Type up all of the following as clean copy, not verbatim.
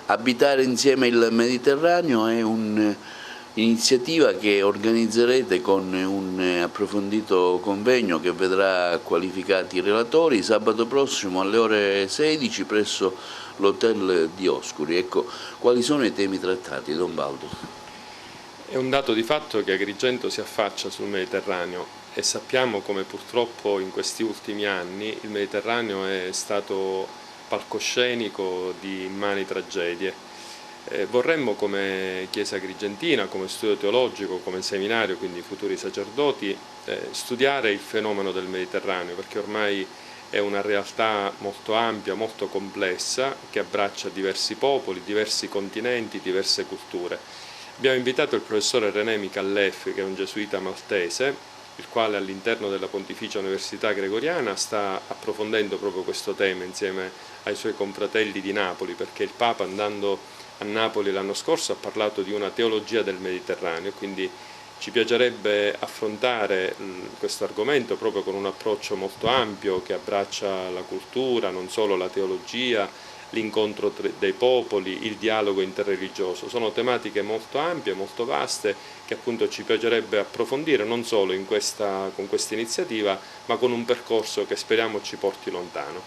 Abitare insieme il Mediterraneo è un'iniziativa che organizzerete con un approfondito convegno che vedrà qualificati relatori sabato prossimo alle ore 16 presso l'Hotel Dioscuri. Ecco, quali sono i temi trattati, Don Baldo? È un dato di fatto che Agrigento si affaccia sul Mediterraneo e sappiamo come purtroppo in questi ultimi anni il Mediterraneo è stato palcoscenico di immani tragedie. Vorremmo come Chiesa Agrigentina, come studio teologico, come seminario, quindi futuri sacerdoti, studiare il fenomeno del Mediterraneo, perché ormai è una realtà molto ampia, molto complessa, che abbraccia diversi popoli, diversi continenti, diverse culture. Abbiamo invitato il professore René Micallef, che è un gesuita maltese, il quale all'interno della Pontificia Università Gregoriana sta approfondendo proprio questo tema insieme ai suoi confratelli di Napoli, perché il Papa, andando a Napoli l'anno scorso, ha parlato di una teologia del Mediterraneo, quindi ci piacerebbe affrontare questo argomento proprio con un approccio molto ampio che abbraccia la cultura, non solo la teologia, l'incontro dei popoli, il dialogo interreligioso. Sono tematiche molto ampie, molto vaste, che appunto ci piacerebbe approfondire non solo con questa iniziativa, ma con un percorso che speriamo ci porti lontano.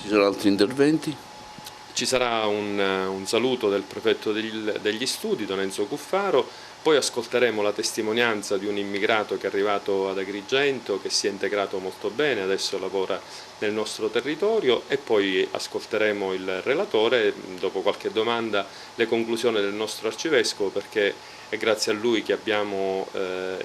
Ci sono altri interventi? Ci sarà un saluto del prefetto degli studi, Don Enzo Cuffaro, poi ascolteremo la testimonianza di un immigrato che è arrivato ad Agrigento, che si è integrato molto bene, adesso lavora nel nostro territorio, e poi ascolteremo il relatore, dopo qualche domanda, le conclusioni del nostro arcivescovo, perché è grazie a lui che abbiamo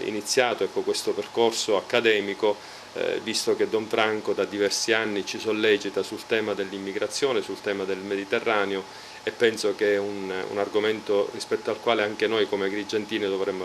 iniziato questo percorso accademico, visto che Don Franco da diversi anni ci sollecita sul tema dell'immigrazione, sul tema del Mediterraneo, e penso che è un argomento rispetto al quale anche noi come agrigentini dovremmo